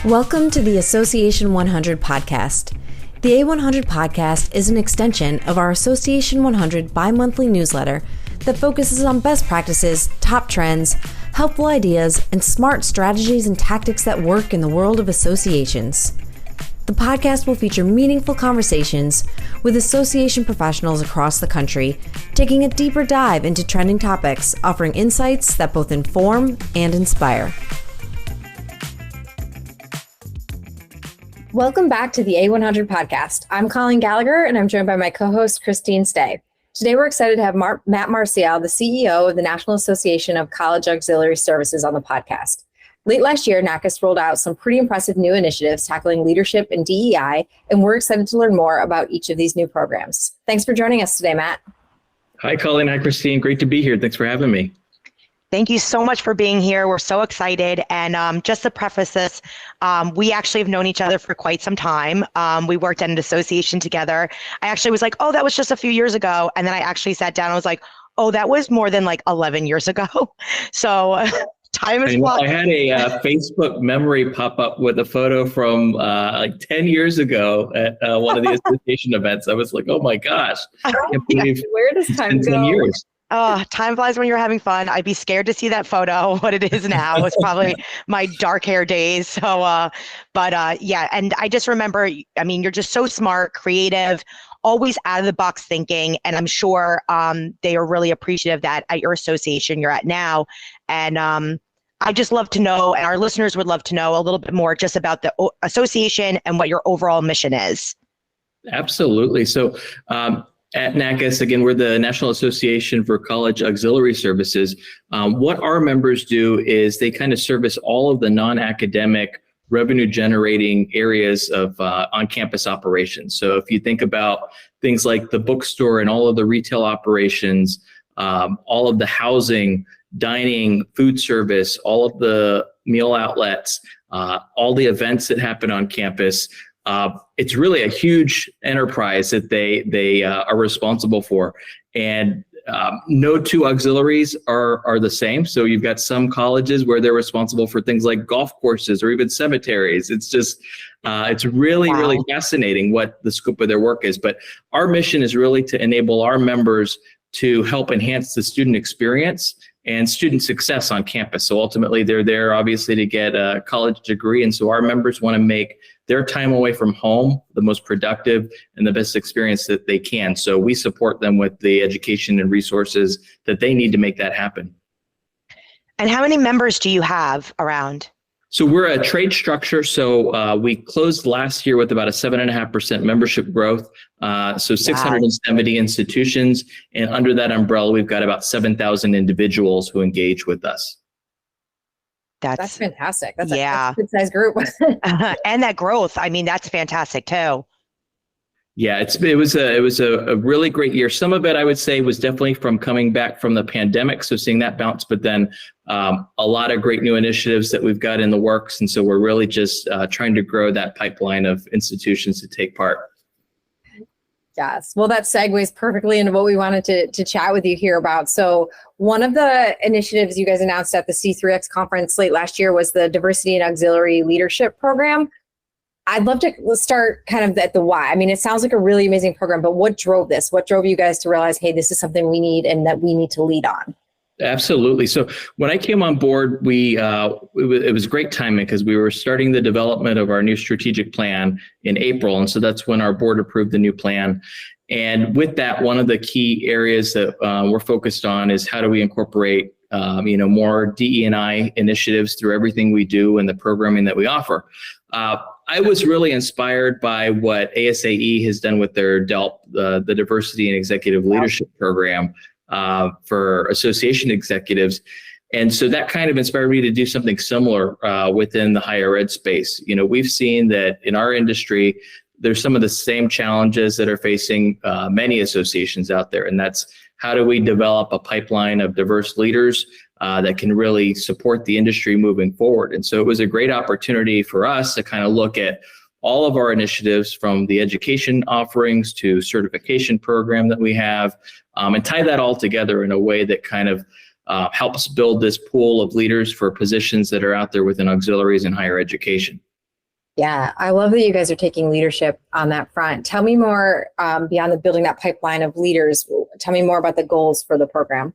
Welcome to the Association 100 podcast. The A100 podcast is an extension of our Association 100 bi-monthly newsletter that focuses on best practices, top trends, helpful ideas, and smart strategies and tactics that work in the world of associations. The podcast will feature meaningful conversations with association professionals across the country, taking a deeper dive into trending topics, offering insights that both inform and inspire. Welcome back to the A100 podcast. I'm Colleen Gallagher, and I'm joined by my co-host, Christine Stay. Today, we're excited to have Matt Marcial, the CEO of the National Association of College Auxiliary Services, on the podcast. Late last year, NACAS rolled out some pretty impressive new initiatives tackling leadership and DEI, and we're excited to learn more about each of these new programs. Thanks for joining us today, Matt. Hi, Colleen. Hi, Christine. Great to be here. Thanks for having me. Thank you so much for being here. We're so excited. And just to preface this, we actually have known each other for quite some time. We worked at an association together. I actually was like, oh, that was just a few years ago. And then I actually sat down and was like, oh, that was more than like 11 years ago. So time is flying. I had a Facebook memory pop up with a photo from like 10 years ago at one of the association events. I was like, oh my gosh. I can't believe where does time go? 10 years. Oh, time flies when you're having fun. I'd be scared to see that photo. What it is now, it's probably my dark hair days. So, yeah. And I just remember, I mean, you're just so smart, creative, always out of the box thinking. And I'm sure they are really appreciative that at your association you're at now. And I just love to know, and our listeners would love to know a little bit more just about the association and what your overall mission is. Absolutely. So, at NACAS, again, we're the National Association for College Auxiliary Services. What our members do is they kind of service all of the non-academic revenue-generating areas of on-campus operations. So if you think about things like the bookstore and all of the retail operations, all of the housing, dining, food service, all of the meal outlets, all the events that happen on campus, it's really a huge enterprise that they are responsible for. And no two auxiliaries are the same. So you've got some colleges where they're responsible for things like golf courses or even cemeteries. It's just, it's really, really fascinating what the scope of their work is. But our mission is really to enable our members to help enhance the student experience and student success on campus. So ultimately, they're there obviously to get a college degree. And so our members want to make their time away from home the most productive and the best experience that they can. So we support them with the education and resources that they need to make that happen. And how many members do you have around? So we're a trade structure. So we closed last year with about a 7.5% membership growth. So 670 institutions. And under that umbrella, we've got about 7,000 individuals who engage with us. That's fantastic. That's a good size group. And that growth, I mean, that's fantastic too. Yeah, it was a really great year. Some of it, I would say, was definitely from coming back from the pandemic, so seeing that bounce, but then a lot of great new initiatives that we've got in the works. And so we're really just trying to grow that pipeline of institutions to take part. Yes. Well, that segues perfectly into what we wanted to chat with you here about. So one of the initiatives you guys announced at the C3X conference late last year was the Diversity and Auxiliary Leadership Program. I'd love to start kind of at the why. I mean, it sounds like a really amazing program, but what drove this? What drove you guys to realize, hey, this is something we need and that we need to lead on? Absolutely. So when I came on board, it was great timing because we were starting the development of our new strategic plan in April. And so that's when our board approved the new plan. And with that, one of the key areas that we're focused on is how do we incorporate more DE&I initiatives through everything we do and the programming that we offer. I was really inspired by what ASAE has done with their DELP, the Diversity and Executive Leadership Program for association executives. And so that kind of inspired me to do something similar within the higher ed space. You know, we've seen that in our industry, there's some of the same challenges that are facing many associations out there. And that's how do we develop a pipeline of diverse leaders that can really support the industry moving forward. And so it was a great opportunity for us to kind of look at all of our initiatives from the education offerings to certification program that we have and tie that all together in a way that kind of helps build this pool of leaders for positions that are out there within auxiliaries and higher education. Yeah, I love that you guys are taking leadership on that front. Tell me more beyond the building that pipeline of leaders. Tell me more about the goals for the program.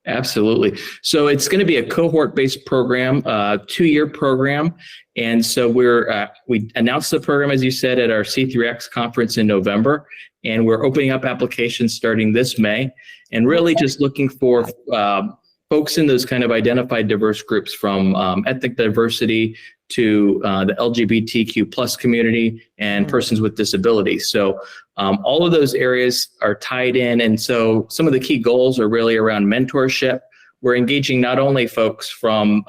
Absolutely. So it's going to be a cohort-based program, 2-year program. And so we announced the program, as you said, at our C3X conference in November, and we're opening up applications starting this May, and really just looking for folks in those kind of identified diverse groups, from ethnic diversity to the LGBTQ plus community and persons with disabilities. So all of those areas are tied in. And so some of the key goals are really around mentorship. We're engaging not only folks from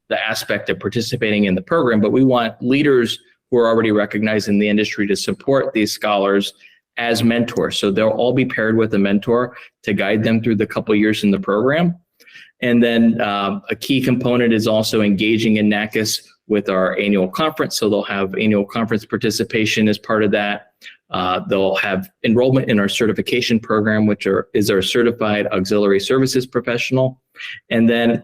the aspect of participating in the program, but we want leaders who are already recognized in the industry to support these scholars as mentors. So they'll all be paired with a mentor to guide them through the couple years in the program. And then a key component is also engaging in NACAS with our annual conference. So they'll have annual conference participation as part of that. They'll have enrollment in our certification program, which is our Certified Auxiliary Services Professional. And then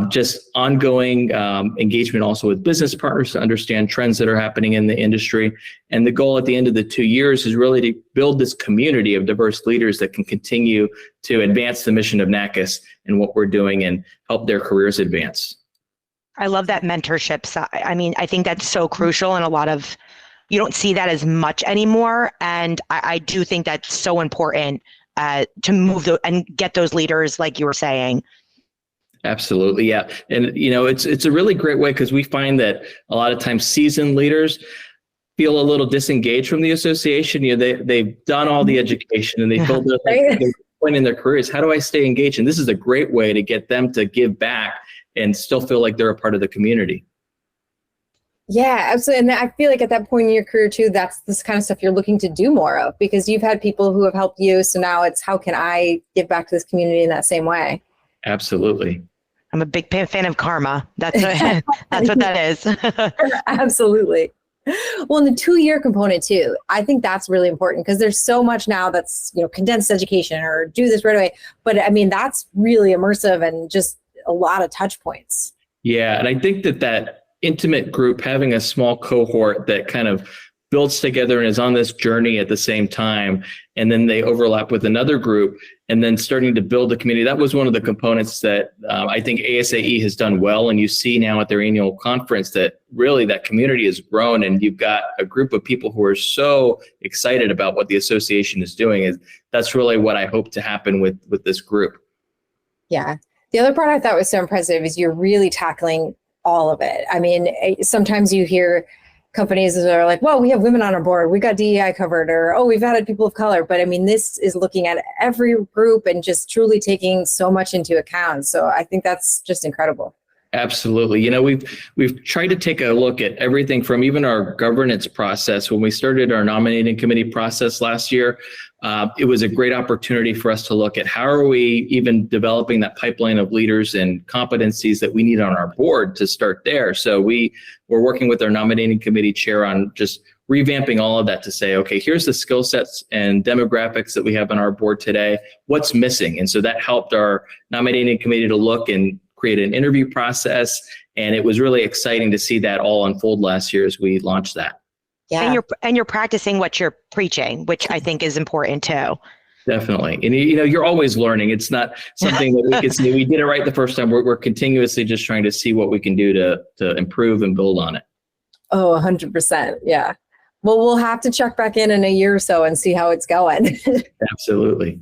just ongoing engagement also with business partners to understand trends that are happening in the industry. And the goal at the end of the 2 years is really to build this community of diverse leaders that can continue to advance the mission of NACAS and what we're doing and help their careers advance. I love that mentorship side. I mean, I think that's so crucial, and you don't see that as much anymore. And I do think that's so important to move and get those leaders, like you were saying. Absolutely. Yeah. And, it's a really great way, because we find that a lot of times seasoned leaders feel a little disengaged from the association. They've done all the education and they feel the point in their careers. How do I stay engaged? And this is a great way to get them to give back and still feel like they're a part of the community. Yeah, absolutely. And I feel like at that point in your career too, that's this kind of stuff you're looking to do more of, because you've had people who have helped you. So now it's, how can I give back to this community in that same way? Absolutely. I'm a big fan of karma. That's what that is. Absolutely. Well, and the 2-year component too, I think that's really important, because there's so much now that's, condensed education or do this right away. But I mean, that's really immersive and just a lot of touch points. Yeah. And I think that intimate group, having a small cohort that kind of builds together and is on this journey at the same time, and then they overlap with another group, and then starting to build a community. That was one of the components that I think ASAE has done well. And you see now at their annual conference that really that community has grown, and you've got a group of people who are so excited about what the association is doing. That's really what I hope to happen with this group. Yeah. The other part I thought was so impressive is you're really tackling all of it. I mean, sometimes you hear companies that are like, well, we have women on our board, we got DEI covered, or, oh, we've added people of color. But I mean, this is looking at every group and just truly taking so much into account. So I think that's just incredible. Absolutely. We've tried to take a look at everything from even our governance process. When we started our nominating committee process last year, it was a great opportunity for us to look at how are we even developing that pipeline of leaders and competencies that we need on our board to start there. So we're working with our nominating committee chair on just revamping all of that to say, okay, here's the skill sets and demographics that we have on our board today. What's missing? And so that helped our nominating committee to look and create an interview process. And it was really exciting to see that all unfold last year as we launched that. Yeah. And you're practicing what you're preaching, which I think is important too. Definitely. And you're always learning. It's not something that we can say we did it right the first time. We're continuously just trying to see what we can do to improve and build on it. Oh, 100%. Yeah. Well, we'll have to check back in a year or so and see how it's going. Absolutely.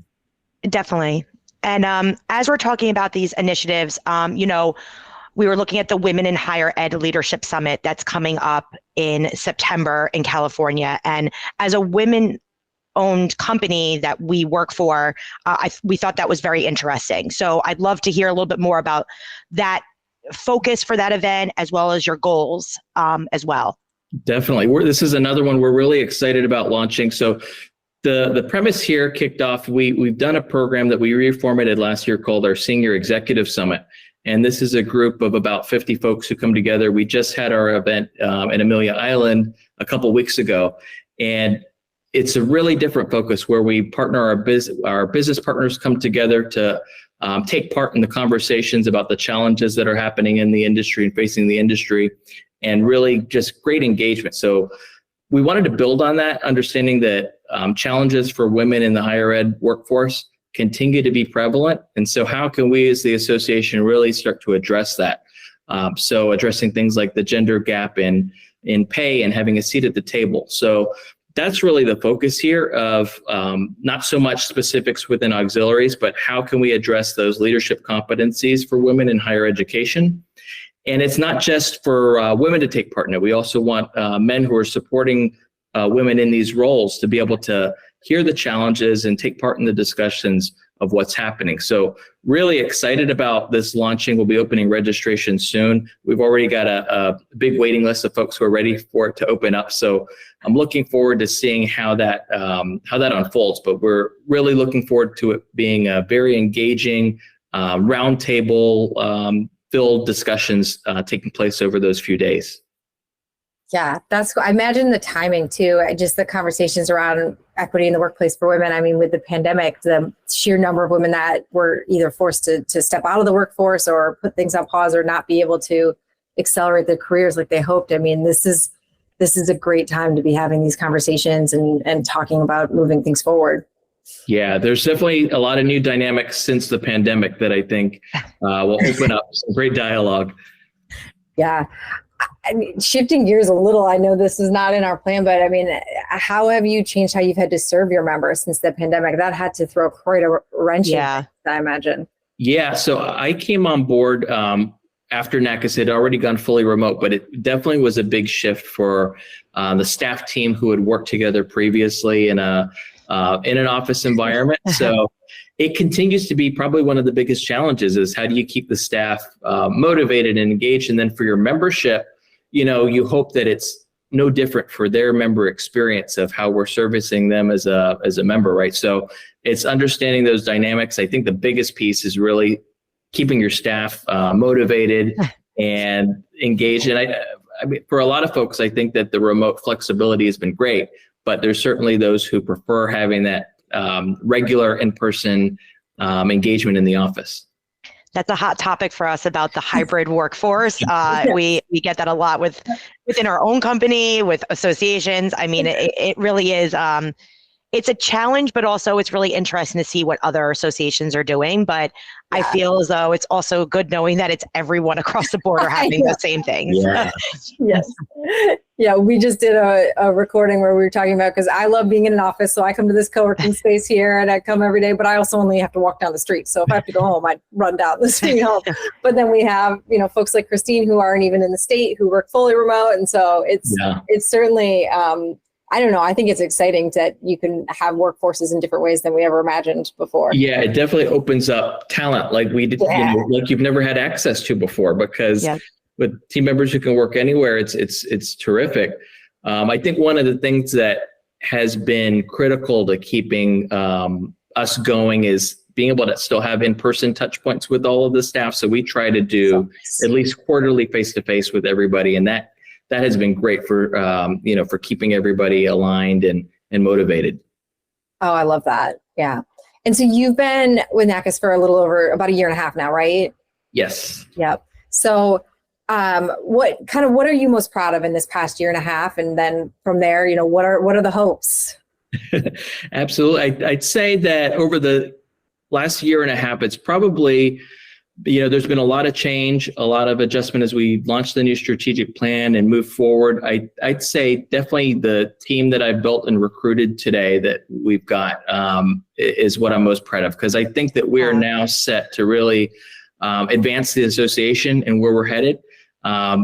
Definitely. And as we're talking about these initiatives, we were looking at the Women in Higher Ed Leadership Summit that's coming up in September in California. And as a women-owned company that we work for, we thought that was very interesting. So I'd love to hear a little bit more about that focus for that event, as well as your goals as well. Definitely. This is another one we're really excited about launching. So the premise here kicked off, we've done a program that we reformatted last year called our Senior Executive Summit. And this is a group of about 50 folks who come together. We just had our event in Amelia Island a couple weeks ago. And it's a really different focus where we partner our business partners come together to take part in the conversations about the challenges that are happening in the industry and facing the industry. and really just great engagement. So we wanted to build on that, understanding that challenges for women in the higher ed workforce continue to be prevalent. And so how can we as the association really start to address that? So addressing things like the gender gap in pay and having a seat at the table. So that's really the focus here of not so much specifics within auxiliaries, but how can we address those leadership competencies for women in higher education? And it's not just for women to take part in it. We also want men who are supporting women in these roles to be able to hear the challenges and take part in the discussions of what's happening. So really excited about this launching. We'll be opening registration soon. We've already got a big waiting list of folks who are ready for it to open up. So I'm looking forward to seeing how that unfolds. But we're really looking forward to it being a very engaging roundtable filled discussions taking place over those few days. Yeah, that's cool. I imagine the timing too, just the conversations around equity in the workplace for women. I mean, with the pandemic, the sheer number of women that were either forced to step out of the workforce or put things on pause or not be able to accelerate their careers like they hoped. I mean, this is a great time to be having these conversations and talking about moving things forward. Yeah, there's definitely a lot of new dynamics since the pandemic that I think will open up some great dialogue. Yeah. I mean, shifting gears a little, I know this is not in our plan, but I mean, how have you changed how you've had to serve your members since the pandemic? That had to throw quite a wrench in, I imagine. Yeah, so I came on board after NACAS had already gone fully remote, but it definitely was a big shift for the staff team who had worked together previously in an office environment. So it continues to be probably one of the biggest challenges is how do you keep the staff motivated and engaged? And then for your membership, you hope that it's no different for their member experience of how we're servicing them as a member, right? So it's understanding those dynamics. I think the biggest piece is really keeping your staff motivated and engaged. And I mean, for a lot of folks, I think that the remote flexibility has been great, but there's certainly those who prefer having that regular in-person engagement in the office. That's a hot topic for us about the hybrid workforce. We get that a lot within our own company, with associations. I mean, it really is. It's a challenge, but also it's really interesting to see what other associations are doing. But I feel as though it's also good knowing that it's everyone across the board are having the same things. Yeah. Yes. Yeah, we just did a recording where we were talking about, because I love being in an office, so I come to this co-working space here and I come every day, but I also only have to walk down the street. So if I have to go home, I'd run down the street home. But then we have, folks like Christine who aren't even in the state who work fully remote. And so it's certainly, I don't know. I think it's exciting that you can have workforces in different ways than we ever imagined before. Yeah, it definitely opens up talent like we did, like you've never had access to before, because with team members who can work anywhere, it's terrific. I think one of the things that has been critical to keeping us going is being able to still have in-person touch points with all of the staff. So we try to do at least quarterly face-to-face with everybody, and that has been great for for keeping everybody aligned and motivated. Oh, I love that. Yeah. And so you've been with NACAS for a little over about a year and a half now, right? Yes. Yep. So what are you most proud of in this past year and a half? And then from there, what are the hopes? Absolutely. I'd say that over the last year and a half, it's probably, there's been a lot of change, a lot of adjustment as we launched the new strategic plan and move forward. I'd say definitely the team that I've built and recruited today that we've got is what I'm most proud of, because I think that we are now set to really advance the association and where we're headed. A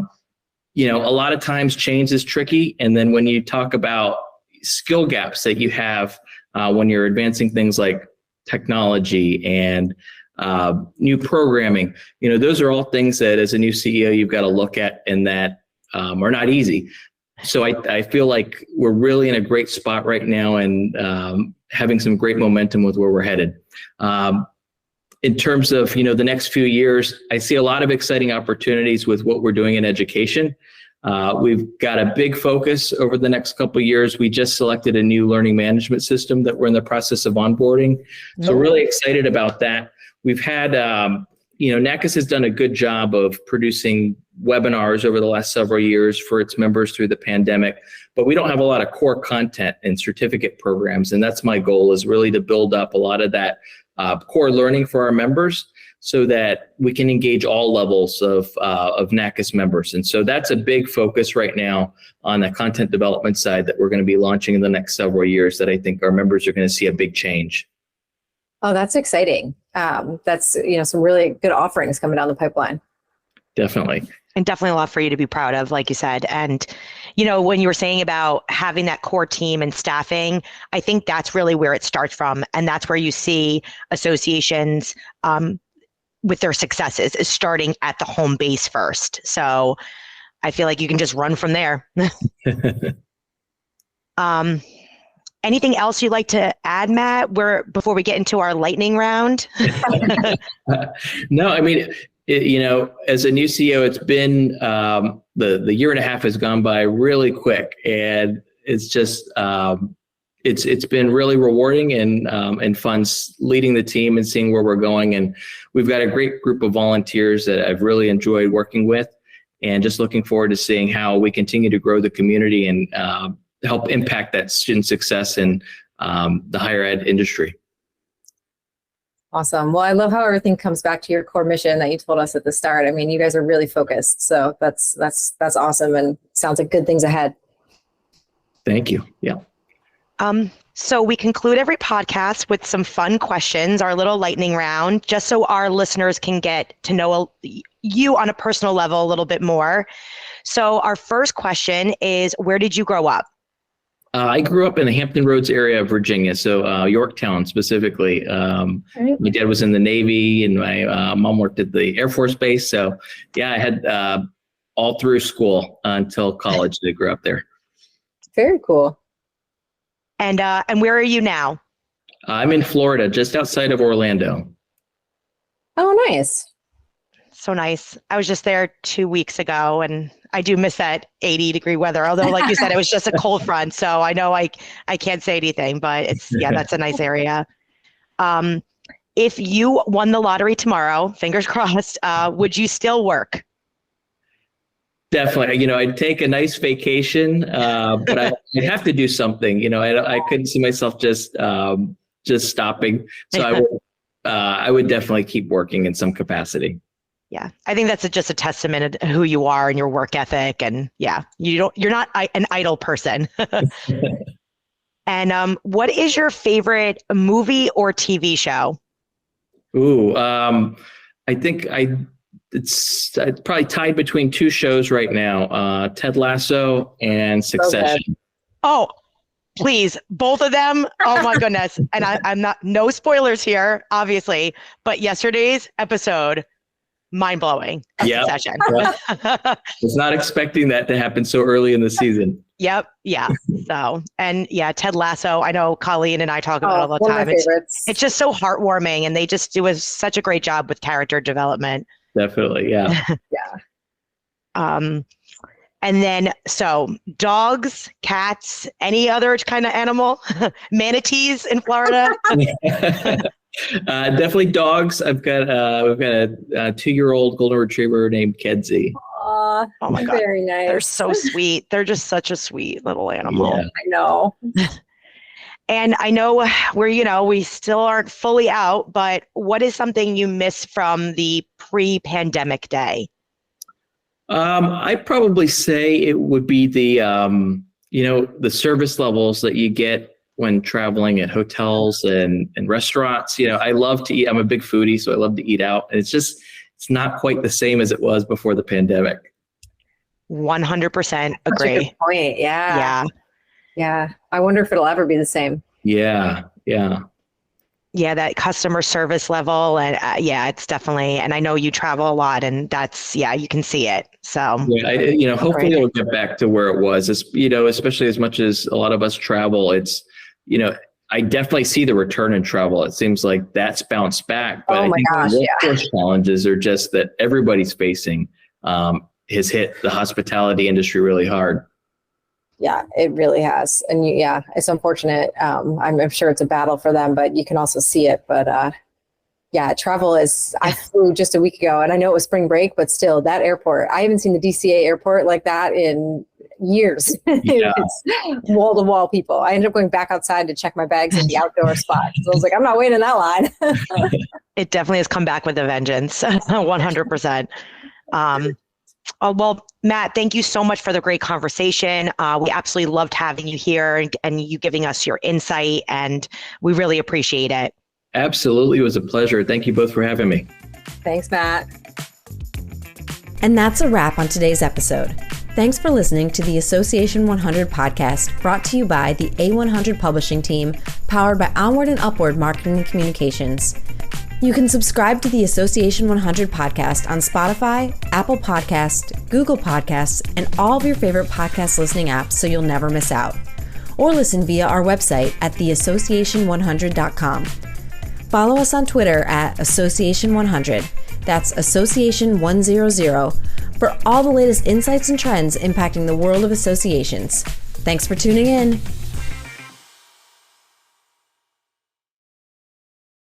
lot of times change is tricky. And then when you talk about skill gaps that you have when you're advancing things like technology and new programming, those are all things that as a new CEO, you've got to look at and that are not easy. So I feel like we're really in a great spot right now and having some great momentum with where we're headed. In terms of, the next few years, I see a lot of exciting opportunities with what we're doing in education. We've got a big focus over the next couple of years. We just selected a new learning management system that we're in the process of onboarding. So really excited about that. We've had, NACAS has done a good job of producing webinars over the last several years for its members through the pandemic, but we don't have a lot of core content and certificate programs. And that's my goal, is really to build up a lot of that core learning for our members so that we can engage all levels of NACAS members. And so that's a big focus right now on the content development side that we're going to be launching in the next several years, that I think our members are going to see a big change. Oh, that's exciting. That's, some really good offerings coming down the pipeline. Definitely. And definitely a lot for you to be proud of, like you said. And, when you were saying about having that core team and staffing, I think that's really where it starts from. And that's where you see associations with their successes, is starting at the home base first. So I feel like you can just run from there. Anything else you'd like to add, Matt, before we get into our lightning round? No, I mean, as a new CEO, it's been the year and a half has gone by really quick, and it's just it's been really rewarding and fun leading the team and seeing where we're going. And we've got a great group of volunteers that I've really enjoyed working with, and just looking forward to seeing how we continue to grow the community and help impact that student success in the higher ed industry. Awesome. Well, I love how everything comes back to your core mission that you told us at the start. I mean, you guys are really focused. So that's awesome, and sounds like good things ahead. Thank you. Yeah. So we conclude every podcast with some fun questions, our little lightning round, just so our listeners can get to know you on a personal level a little bit more. So our first question is, where did you grow up? I grew up in the Hampton Roads area of Virginia, so Yorktown specifically. My dad was in the Navy, and my mom worked at the Air Force Base. So yeah, I had all through school until college to grow up there. Very cool. And where are you now? I'm in Florida, just outside of Orlando. Oh, nice. So nice. I was just there 2 weeks ago, and I do miss that 80-degree weather. Although, like you said, it was just a cold front, so I know I can't say anything. But that's a nice area. If you won the lottery tomorrow, fingers crossed, would you still work? Definitely. I'd take a nice vacation, but I'd have to do something. I couldn't see myself just stopping. So I would definitely keep working in some capacity. Yeah, I think that's just a testament of who you are and your work ethic. And yeah, you're not an idle person. And what is your favorite movie or TV show? Ooh, I think it's probably tied between two shows right now, Ted Lasso and Succession. Oh, please, both of them. Oh my goodness. And I'm not, no spoilers here, obviously, but yesterday's episode, mind-blowing. Succession. Yep. Was not expecting that to happen so early in the season. Yep. Yeah. So, and yeah, Ted Lasso, I know Colleen and I talk about it all the time. It's just so heartwarming, and they just do such a great job with character development. Definitely. Yeah. Yeah. And then, so dogs, cats, any other kind of animal, manatees in Florida? Definitely dogs. We've got a 2-year-old golden retriever named Kedzie. Oh my God. Very nice. They're so sweet. They're just such a sweet little animal. Yeah. I know. And I know we still aren't fully out, but what is something you miss from the pre-pandemic day? I'd probably say it would be the service levels that you get when traveling at hotels and restaurants. I love to eat. I'm a big foodie, so I love to eat out. And it's not quite the same as it was before the pandemic. 100% agree. That's a good point. Yeah. Yeah. I wonder if it'll ever be the same. Yeah. Yeah, that customer service level. And it's definitely, and I know you travel a lot, and you can see it. So, yeah, hopefully it'll get back to where it was, especially as much as a lot of us travel. It's, I definitely see the return in travel. It seems like that's bounced back, but I think the workforce challenges are just that everybody's facing has hit the hospitality industry really hard. Yeah, it really has. And it's unfortunate. I'm sure it's a battle for them, but you can also see it. But Yeah, travel is, I flew just a week ago and I know it was spring break, but still that airport, I haven't seen the DCA airport like that in years. Yeah. It's wall to wall people. I ended up going back outside to check my bags at the outdoor spot. So I was like, I'm not waiting in that line. It definitely has come back with a vengeance, 100%. Oh, well, Matt, thank you so much for the great conversation. We absolutely loved having you here and you giving us your insight, and we really appreciate it. Absolutely. It was a pleasure. Thank you both for having me. Thanks, Matt. And that's a wrap on today's episode. Thanks for listening to the Association 100 podcast, brought to you by the A100 publishing team, powered by Onward and Upward Marketing and Communications. You can subscribe to the Association 100 podcast on Spotify, Apple Podcasts, Google Podcasts, and all of your favorite podcast listening apps so you'll never miss out. Or listen via our website at theassociation100.com. Follow us on Twitter at Association100. That's Association100 for all the latest insights and trends impacting the world of associations. Thanks for tuning in.